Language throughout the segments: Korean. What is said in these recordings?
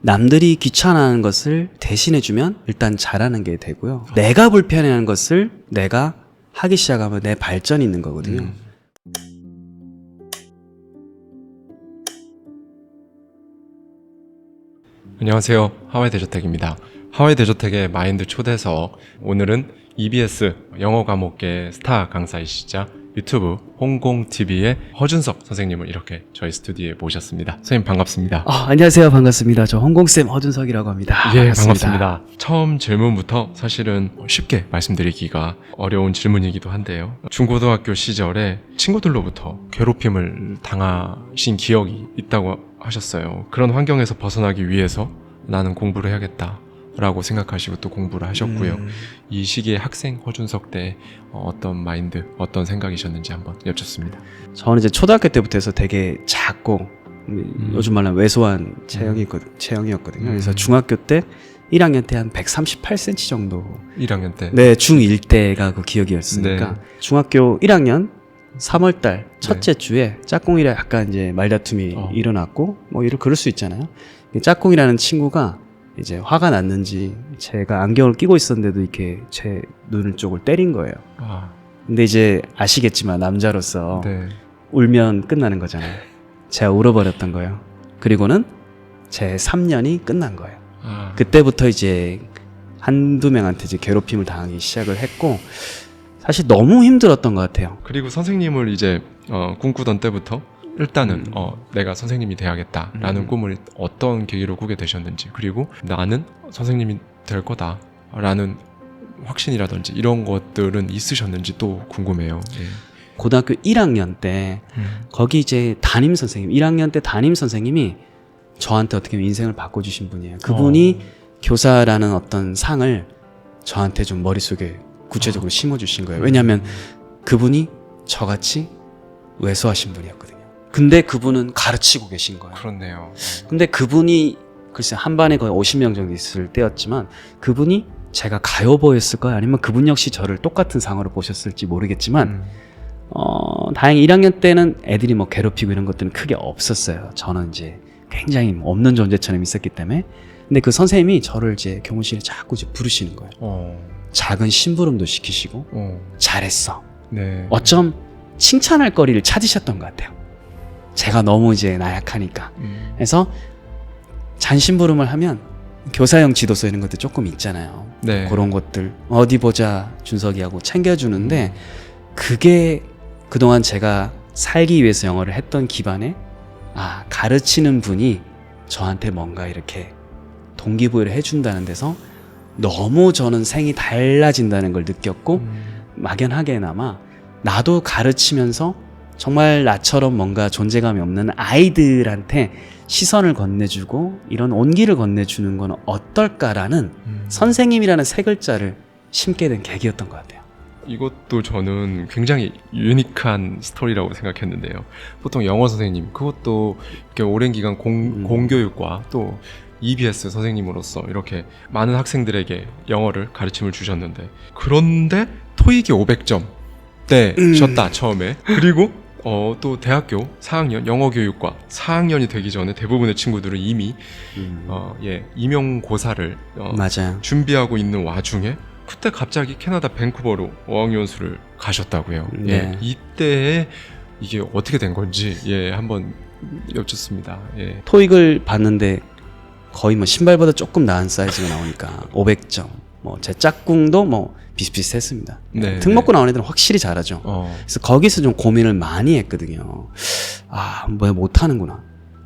남들이 귀찮아하는 것을 대신해주면 일단 잘하는 게 되고요. 내가 불편해하는 것을 내가 하기 시작하면 내 발전이 있는 거거든요. 안녕하세요. 하와이 대저택입니다. 하와이 대저택의 마인드 초대석, 오늘은 EBS 영어 과목계 스타 강사이시자 유튜브 홍공TV의 허준석 선생님을 이렇게 저희 스튜디오에 모셨습니다. 선생님 반갑습니다. 안녕하세요. 반갑습니다. 저 홍공쌤 허준석이라고 합니다. 예, 반갑습니다. 처음 질문부터 사실은 쉽게 말씀드리기가 어려운 질문이기도 한데요. 중고등학교 시절에 친구들로부터 괴롭힘을 당하신 기억이 있다고 하셨어요. 그런 환경에서 벗어나기 위해서 나는 공부를 해야겠다 라고 생각하시고 또 공부를 하셨고요. 이 시기에 학생 허준석 때 어떤 마인드, 어떤 생각이셨는지 한번 여쭙습니다. 저는 이제 초등학교 때부터 해서 되게 작고 요즘 말로 왜소한 체형이었거든요. 그래서 중학교 때 1학년 때 한 138cm 정도. 1학년 때? 네, 중1 때가 그 기억이었으니까. 네. 중학교 1학년 3월달 첫째 주에 짝꿍이랑 약간 이제 말다툼이 일어났고 그럴 수 있잖아요. 짝꿍이라는 친구가 이제 화가 났는지 제가 안경을 끼고 있었는데도 이렇게 제 눈 쪽을 때린 거예요. 근데 이제 아시겠지만 남자로서 울면 끝나는 거잖아요. 제가 울어버렸던 거예요. 그리고는 제 3년이 끝난 거예요. 그때부터 이제 한두 명한테 이제 괴롭힘을 당하기 시작을 했고 사실 너무 힘들었던 것 같아요. 그리고 선생님을 이제 꿈꾸던 때부터 일단은 내가 선생님이 돼야겠다라는 꿈을 어떤 계기로 꾸게 되셨는지, 그리고 나는 선생님이 될 거다라는 확신이라든지 이런 것들은 있으셨는지 또 궁금해요. 예. 고등학교 1학년 때 거기 이제 담임 선생님, 1학년 때 담임 선생님이 저한테 어떻게 보면 인생을 바꿔주신 분이에요. 그분이 교사라는 어떤 상을 저한테 좀 머릿속에 구체적으로 심어주신 거예요. 왜냐하면 그분이 저같이 왜소하신 분이었거든요. 근데 그분은 가르치고 계신 거예요. 그렇네요. 근데 그분이 글쎄 한 반에 거의 50명 정도 있을 때였지만 그분이 제가 가요보였을까요? 아니면 그분 역시 저를 똑같은 상으로 보셨을지 모르겠지만 다행히 1학년 때는 애들이 괴롭히고 이런 것들은 크게 없었어요. 저는 이제 굉장히 없는 존재처럼 있었기 때문에. 근데 그 선생님이 저를 이제 교무실에 자꾸 이제 부르시는 거예요. 작은 심부름도 시키시고 잘했어. 네. 어쩜 칭찬할 거리를 찾으셨던 것 같아요. 제가 너무 이제 나약하니까. 그래서 잔심부름을 하면 교사형 지도서 이런 것도 조금 있잖아요. 네. 그런 것들 어디 보자 준석이하고 챙겨주는데 그게 그동안 제가 살기 위해서 영어를 했던 기반에 가르치는 분이 저한테 뭔가 이렇게 동기부여를 해준다는 데서 너무 저는 생이 달라진다는 걸 느꼈고 막연하게나마 나도 가르치면서 정말 나처럼 뭔가 존재감이 없는 아이들한테 시선을 건네주고 이런 온기를 건네주는 건 어떨까라는 선생님이라는 세 글자를 심게 된 계기였던 것 같아요. 이것도 저는 굉장히 유니크한 스토리라고 생각했는데요. 보통 영어 선생님, 그것도 이렇게 오랜 기간 공교육과 또 EBS 선생님으로서 이렇게 많은 학생들에게 영어를 가르침을 주셨는데, 그런데 토익이 500점 대셨다 처음에. 그리고 또 대학교 4학년 영어 교육과 4학년이 되기 전에 대부분의 친구들은 이미 임용고사를 맞아요. 준비하고 있는 와중에 그때 갑자기 캐나다 밴쿠버로 어학연수를 가셨다고요. 네. 예, 이때 이게 어떻게 된 건지 한번 여쭙습니다. 예. 토익을 봤는데 거의 신발보다 조금 나은 사이즈가 나오니까 500점. 제 짝꿍도 비슷비슷했습니다. 네, 특목고 나온 애들은 확실히 잘하죠. 그래서 거기서 좀 고민을 많이 했거든요. 못하는구나.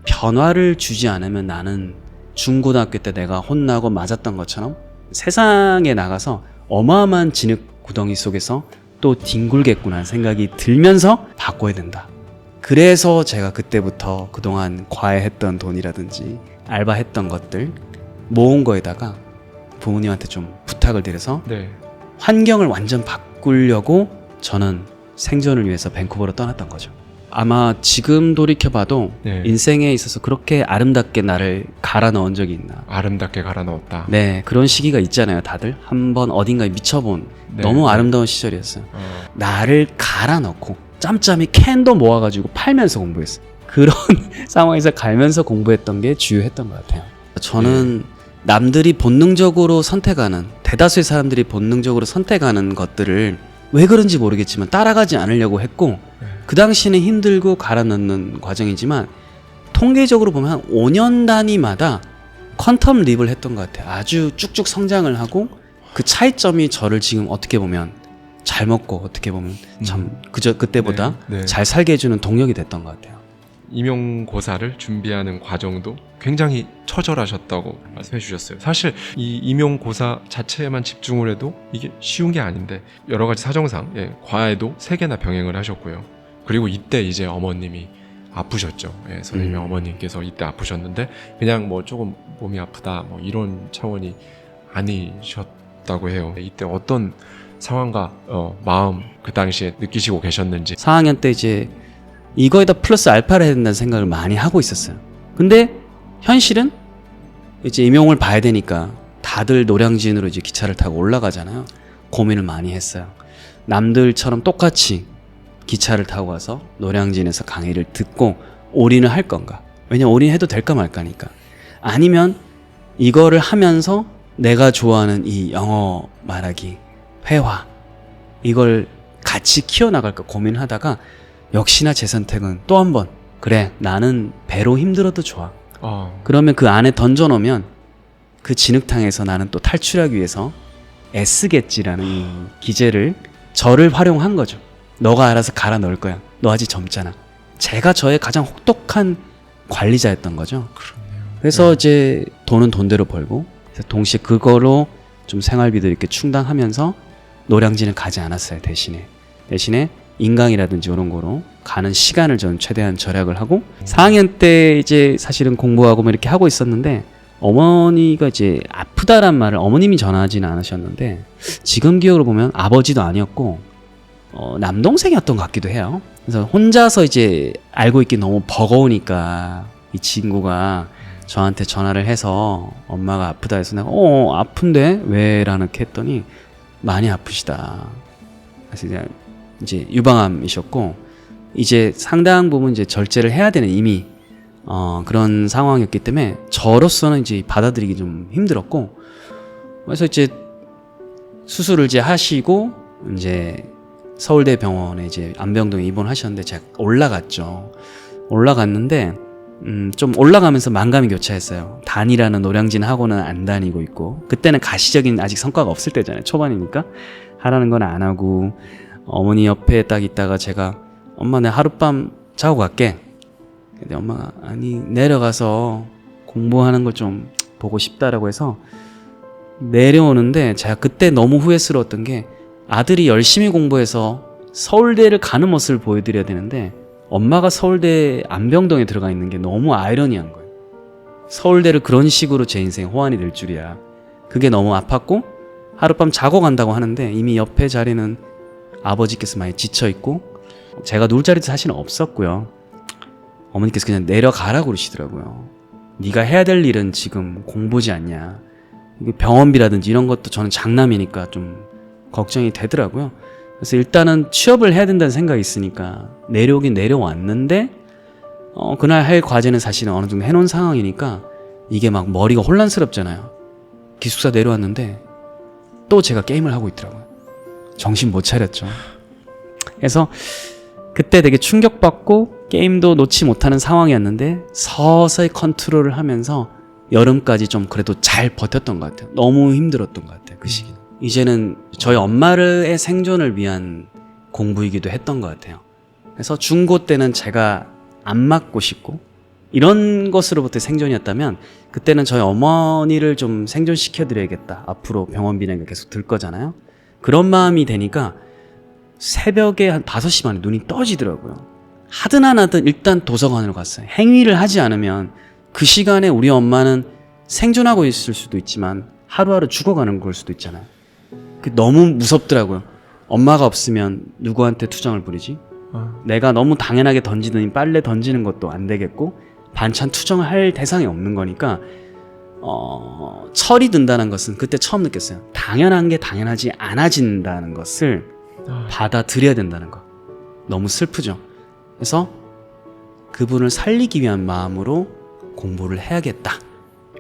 변화를 주지 않으면 나는 중고등학교 때 내가 혼나고 맞았던 것처럼 세상에 나가서 어마어마한 진흙 구덩이 속에서 또 뒹굴겠구나 생각이 들면서 바꿔야 된다. 그래서 제가 그때부터 그동안 과외했던 돈이라든지 알바했던 것들 모은 거에다가 부모님한테 좀 부탁을 드려서 환경을 완전 바꾸려고 저는 생존을 위해서 밴쿠버로 떠났던 거죠. 아마 지금 돌이켜봐도 인생에 있어서 그렇게 아름답게 나를 갈아 넣은 적이 있나. 아름답게 갈아 넣었다. 네, 그런 시기가 있잖아요. 다들 한번 어딘가에 미쳐본 너무 아름다운 시절이었어요. 나를 갈아 넣고 짬짬이 캔도 모아가지고 팔면서 공부했어요. 그런 상황에서 갈면서 공부했던 게 주요했던 것 같아요. 저는 남들이 본능적으로 선택하는, 대다수의 사람들이 본능적으로 선택하는 것들을 왜 그런지 모르겠지만 따라가지 않으려고 했고, 그 당시는 힘들고 갈아 넣는 과정이지만 통계적으로 보면 한 5년 단위마다 퀀텀 립을 했던 것 같아요. 아주 쭉쭉 성장을 하고, 그 차이점이 저를 지금 어떻게 보면 잘 먹고, 어떻게 보면 참 그때보다 잘 살게 해주는 동력이 됐던 것 같아요. 임용고사를 준비하는 과정도 굉장히 처절하셨다고 말씀해 주셨어요. 사실 이 임용고사 자체에만 집중을 해도 이게 쉬운 게 아닌데 여러 가지 사정상 과외도 3개나 병행을 하셨고요. 그리고 이때 이제 어머님이 아프셨죠. 선생님의 어머님께서 이때 아프셨는데 그냥 뭐 조금 몸이 아프다 뭐 이런 차원이 아니셨다고 해요. 이때 어떤 상황과 마음 그 당시에 느끼시고 계셨는지. 4학년 때 이제 이거에다 플러스 알파를 해야 된다는 생각을 많이 하고 있었어요. 근데 현실은 이제 임용을 봐야 되니까 다들 노량진으로 이제 기차를 타고 올라가잖아요. 고민을 많이 했어요. 남들처럼 똑같이 기차를 타고 가서 노량진에서 강의를 듣고 올인을 할 건가? 왜냐면 올인해도 될까 말까니까. 아니면 이거를 하면서 내가 좋아하는 이 영어 말하기, 회화, 이걸 같이 키워나갈까 고민하다가 역시나 제 선택은 또 한 번, 그래 나는 배로 힘들어도 좋아. 그러면 그 안에 던져놓으면 그 진흙탕에서 나는 또 탈출하기 위해서 애쓰겠지라는 이 기제를 저를 활용한 거죠. 너가 알아서 갈아 넣을 거야. 너 아직 젊잖아. 제가 저의 가장 혹독한 관리자였던 거죠. 그래서 이제 돈은 돈대로 벌고, 그래서 동시에 그거로 좀 생활비도 이렇게 충당하면서 노량진은 가지 않았어요. 대신에 인강이라든지 이런 거로 가는 시간을 저는 최대한 절약을 하고, 4학년 때 이제 사실은 공부하고 뭐 이렇게 하고 있었는데 어머니가 이제 아프다란 말을 어머님이 전하지는 않으셨는데 지금 기억으로 보면 아버지도 아니었고 남동생이었던 것 같기도 해요. 그래서 혼자서 이제 알고 있기 너무 버거우니까 이 친구가 저한테 전화를 해서 엄마가 아프다 해서 내가 아픈데 왜? 라는 게 했더니 많이 아프시다. 그래서 이제 유방암이셨고 이제 상당 부분 이제 절제를 해야 되는 이미 그런 상황이었기 때문에 저로서는 이제 받아들이기 좀 힘들었고, 그래서 이제 수술을 이제 하시고 이제 서울대 병원에 이제 안병동에 입원하셨는데 제가 올라갔는데 좀 올라가면서 만감이 교차했어요. 다니라는 노량진 학원은 안 다니고 있고, 그때는 가시적인 아직 성과가 없을 때잖아요. 초반이니까 하라는 건 안 하고, 어머니 옆에 딱 있다가 제가 엄마 내가 하룻밤 자고 갈게. 근데 엄마가 아니 내려가서 공부하는 걸 좀 보고 싶다라고 해서 내려오는데, 제가 그때 너무 후회스러웠던 게 아들이 열심히 공부해서 서울대를 가는 모습을 보여드려야 되는데 엄마가 서울대 안병동에 들어가 있는 게 너무 아이러니한 거예요. 서울대를 그런 식으로 제 인생 호환이 될 줄이야. 그게 너무 아팠고, 하룻밤 자고 간다고 하는데 이미 옆에 자리는 아버지께서 많이 지쳐있고 제가 누울 자리도 사실은 없었고요. 어머니께서 그냥 내려가라고 그러시더라고요. 네가 해야 될 일은 지금 공부지 않냐. 병원비라든지 이런 것도 저는 장남이니까 좀 걱정이 되더라고요. 그래서 일단은 취업을 해야 된다는 생각이 있으니까 내려오긴 내려왔는데 그날 할 과제는 사실은 어느 정도 해놓은 상황이니까 이게 막 머리가 혼란스럽잖아요. 기숙사 내려왔는데 또 제가 게임을 하고 있더라고요. 정신 못 차렸죠. 그래서 그때 되게 충격받고 게임도 놓지 못하는 상황이었는데 서서히 컨트롤을 하면서 여름까지 좀 그래도 잘 버텼던 것 같아요. 너무 힘들었던 것 같아요. 그 시기는. 이제는 저희 엄마의 생존을 위한 공부이기도 했던 것 같아요. 그래서 중고 때는 제가 안 맞고 싶고 이런 것으로부터 생존이었다면 그때는 저희 어머니를 좀 생존시켜드려야겠다. 앞으로 병원비는 계속 들 거잖아요. 그런 마음이 되니까 새벽에 한 5시 반에 눈이 떠지더라고요. 하든 안 하든 일단 도서관으로 갔어요. 행위를 하지 않으면 그 시간에 우리 엄마는 생존하고 있을 수도 있지만 하루하루 죽어가는 걸 수도 있잖아요. 너무 무섭더라고요. 엄마가 없으면 누구한테 투정을 부리지? 내가 너무 당연하게 던지더니 빨래 던지는 것도 안 되겠고 반찬 투정을 할 대상이 없는 거니까 철이 든다는 것은 그때 처음 느꼈어요. 당연한 게 당연하지 않아진다는 것을 받아들여야 된다는 거. 너무 슬프죠. 그래서 그분을 살리기 위한 마음으로 공부를 해야겠다.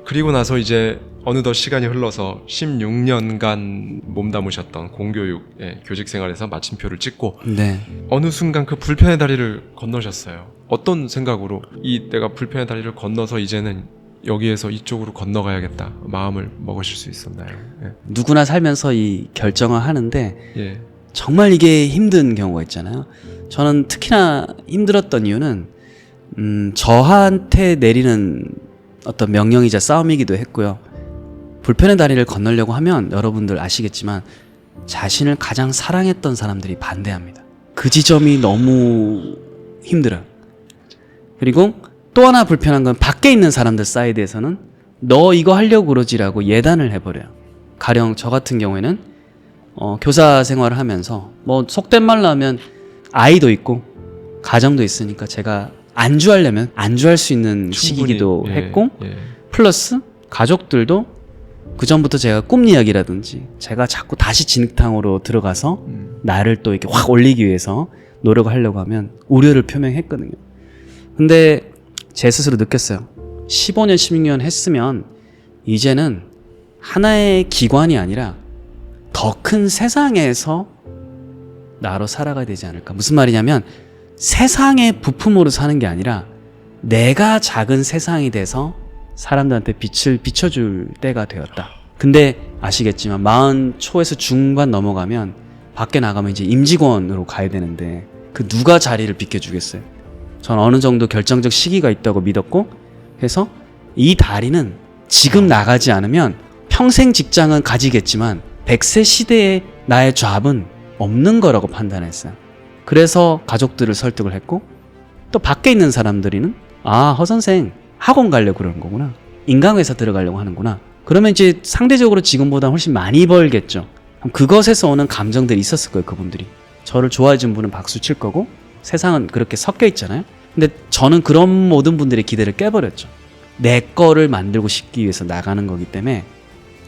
그리고 나서 이제 어느덧 시간이 흘러서 16년간 몸담으셨던 공교육의 교직 생활에서 마침표를 찍고 네. 어느 순간 그 불편의 다리를 건너셨어요. 어떤 생각으로 이 내가 불편의 다리를 건너서 이제는 여기에서 이쪽으로 건너가야겠다 마음을 먹으실 수 있었나요? 예. 누구나 살면서 이 결정을 하는데 예. 정말 이게 힘든 경우가 있잖아요. 저는 특히나 힘들었던 이유는 저한테 내리는 어떤 명령이자 싸움이기도 했고요. 불편의 다리를 건너려고 하면 여러분들 아시겠지만 자신을 가장 사랑했던 사람들이 반대합니다. 그 지점이 너무 힘들어요. 그리고 또 하나 불편한 건 밖에 있는 사람들 사이드에서는 너 이거 하려고 그러지라고 예단을 해버려요. 가령 저 같은 경우에는 교사 생활을 하면서 뭐 속된 말로 하면 아이도 있고 가정도 있으니까 제가 안주하려면 안주할 수 있는 시기이기도 했고 플러스 가족들도 그 전부터 제가 꿈 이야기라든지 제가 자꾸 다시 진흙탕으로 들어가서 나를 또 이렇게 확 올리기 위해서 노력을 하려고 하면 우려를 표명했거든요. 근데 제 스스로 느꼈어요. 15년, 16년 했으면 이제는 하나의 기관이 아니라 더 큰 세상에서 나로 살아가야 되지 않을까. 무슨 말이냐면 세상의 부품으로 사는 게 아니라 내가 작은 세상이 돼서 사람들한테 빛을 비춰줄 때가 되었다. 근데 아시겠지만 40 초에서 중반 넘어가면 밖에 나가면 이제 임직원으로 가야 되는데 그 누가 자리를 비켜주겠어요. 전 어느 정도 결정적 시기가 있다고 믿었고 그래서 이 다리는 지금 나가지 않으면 평생 직장은 가지겠지만 100세 시대의 나의 잡은 없는 거라고 판단했어요. 그래서 가족들을 설득을 했고 또 밖에 있는 사람들이는 아, 허 선생 학원 가려고 그러는 거구나. 인강회사 들어가려고 하는구나. 그러면 이제 상대적으로 지금보다 훨씬 많이 벌겠죠. 그것에서 오는 감정들이 있었을 거예요. 그분들이. 저를 좋아해 준 분은 박수 칠 거고 세상은 그렇게 섞여 있잖아요. 근데 저는 그런 모든 분들의 기대를 깨버렸죠. 내 거를 만들고 싶기 위해서 나가는 거기 때문에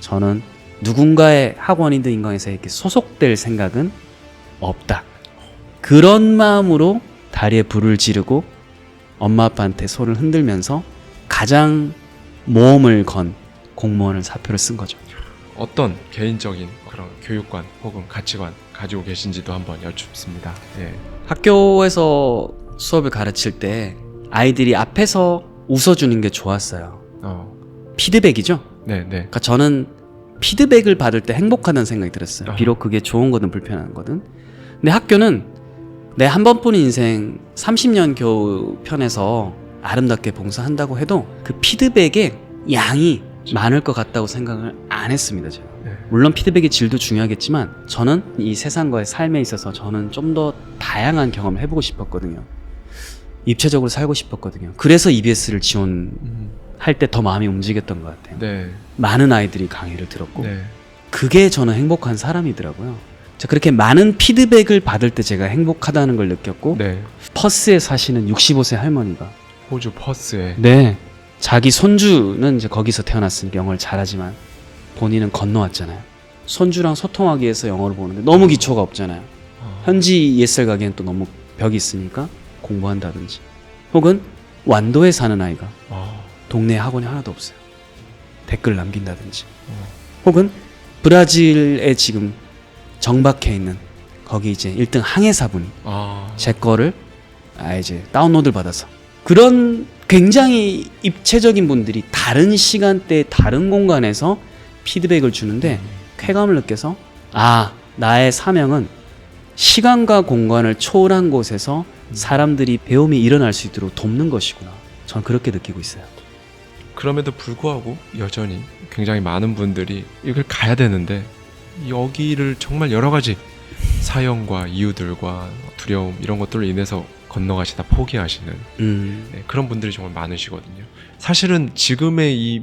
저는 누군가의 학원이든 인강회사에 이렇게 소속될 생각은 없다. 그런 마음으로 다리에 불을 지르고 엄마 아빠한테 손을 흔들면서 가장 모험을 건 공무원을 사표를 쓴 거죠. 어떤 개인적인 그런 교육관 혹은 가치관 가지고 계신지도 한번 여쭙습니다. 예. 학교에서 수업을 가르칠 때 아이들이 앞에서 웃어주는 게 좋았어요. 피드백이죠. 네, 네. 그러니까 저는 피드백을 받을 때 행복하다는 생각이 들었어요. 비록 그게 좋은 거든 불편한 거든. 근데 학교는 내 한 번뿐인 인생 30년 겨우 편에서 아름답게 봉사한다고 해도 그 피드백의 양이 많을 것 같다고 생각을 안 했습니다. 제가. 네. 물론 피드백의 질도 중요하겠지만 저는 이 세상과의 삶에 있어서 저는 좀 더 다양한 경험을 해보고 싶었거든요. 입체적으로 살고 싶었거든요. 그래서 EBS를 지원할 때 더 마음이 움직였던 것 같아요. 네. 많은 아이들이 강의를 들었고 네. 그게 저는 행복한 사람이더라고요. 자, 그렇게 많은 피드백을 받을 때 제가 행복하다는 걸 느꼈고 네. 퍼스에 사시는 65세 할머니가 호주 퍼스에 네, 자기 손주는 이제 거기서 태어났으니까 영어를 잘하지만 본인은 건너왔잖아요. 손주랑 소통하기 위해서 영어를 보는데 너무 기초가 없잖아요. 현지 ESL 가기엔 또 너무 벽이 있으니까 공부한다든지 혹은 완도에 사는 아이가 동네에 학원이 하나도 없어요. 댓글 남긴다든지 혹은 브라질에 지금 정박해 있는 거기 이제 1등 항해사분이 제 거를 이제 다운로드를 받아서 그런 굉장히 입체적인 분들이 다른 시간대 다른 공간에서 피드백을 주는데 쾌감을 느껴서 나의 사명은 시간과 공간을 초월한 곳에서 사람들이 배움이 일어날 수 있도록 돕는 것이구나. 전 그렇게 느끼고 있어요. 그럼에도 불구하고 여전히 굉장히 많은 분들이 이걸 가야 되는데 여기를 정말 여러 가지 사연과 이유들과 두려움 이런 것들로 인해서 건너가시다 포기하시는 네, 그런 분들이 정말 많으시거든요. 사실은 지금의 이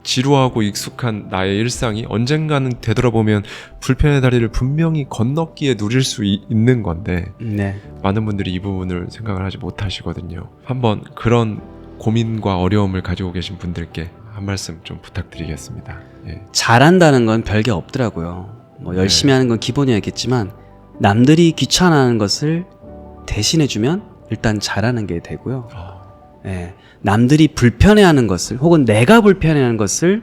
지루하고 익숙한 나의 일상이 언젠가는 되돌아보면 불편의 다리를 분명히 건넜기에 누릴 수 있는 건데 네. 많은 분들이 이 부분을 생각을 하지 못하시거든요. 한번 그런 고민과 어려움을 가지고 계신 분들께 한 말씀 좀 부탁드리겠습니다. 예. 잘한다는 건 별게 없더라고요. 뭐 열심히 하는 건 기본이었겠지만 남들이 귀찮아하는 것을 대신해주면 일단 잘하는 게 되고요. 예, 남들이 불편해하는 것을 혹은 내가 불편해하는 것을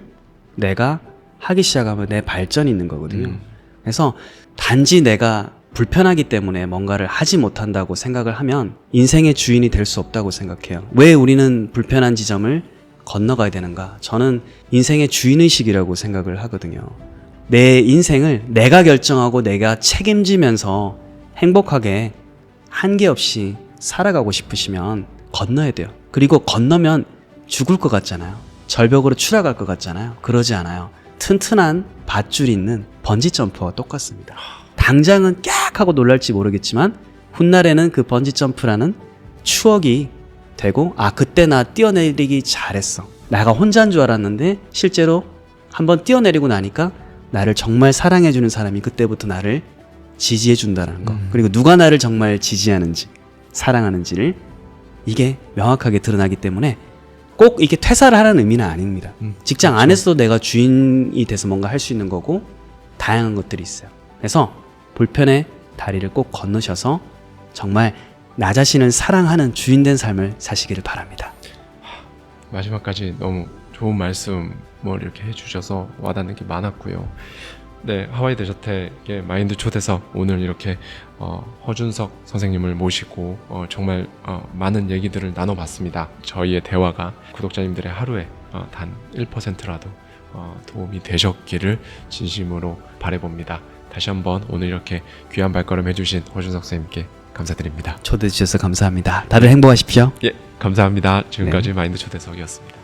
내가 하기 시작하면 내 발전이 있는 거거든요. 그래서 단지 내가 불편하기 때문에 뭔가를 하지 못한다고 생각을 하면 인생의 주인이 될 수 없다고 생각해요. 왜 우리는 불편한 지점을 건너가야 되는가? 저는 인생의 주인의식이라고 생각을 하거든요. 내 인생을 내가 결정하고 내가 책임지면서 행복하게 한계 없이 살아가고 싶으시면 건너야 돼요. 그리고 건너면 죽을 것 같잖아요. 절벽으로 추락할 것 같잖아요. 그러지 않아요. 튼튼한 밧줄 있는 번지점프와 똑같습니다. 당장은 깍 하고 놀랄지 모르겠지만 훗날에는 그 번지점프라는 추억이 되고 그때 나 뛰어내리기 잘했어. 내가 혼자인 줄 알았는데 실제로 한번 뛰어내리고 나니까 나를 정말 사랑해주는 사람이 그때부터 나를 지지해준다는 거. 그리고 누가 나를 정말 지지하는지 사랑하는지를 이게 명확하게 드러나기 때문에 꼭 이게 퇴사를 하라는 의미는 아닙니다. 직장 그렇죠. 안에서도 내가 주인이 돼서 뭔가 할 수 있는 거고 다양한 것들이 있어요. 그래서 불편의 다리를 꼭 건너셔서 정말 나 자신을 사랑하는 주인된 삶을 사시기를 바랍니다. 마지막까지 너무 좋은 말씀을 이렇게 해주셔서 와닿는 게 많았고요. 네, 하와이 데저트의 마인드 초대석 오늘 이렇게 허준석 선생님을 모시고 정말 많은 얘기들을 나눠봤습니다. 저희의 대화가 구독자님들의 하루에 단 1%라도 도움이 되셨기를 진심으로 바라봅니다. 다시 한번 오늘 이렇게 귀한 발걸음 해주신 허준석 선생님께 감사드립니다. 초대해 주셔서 감사합니다. 다들 행복하십시오. 예, 감사합니다. 지금까지 마인드 초대석이었습니다.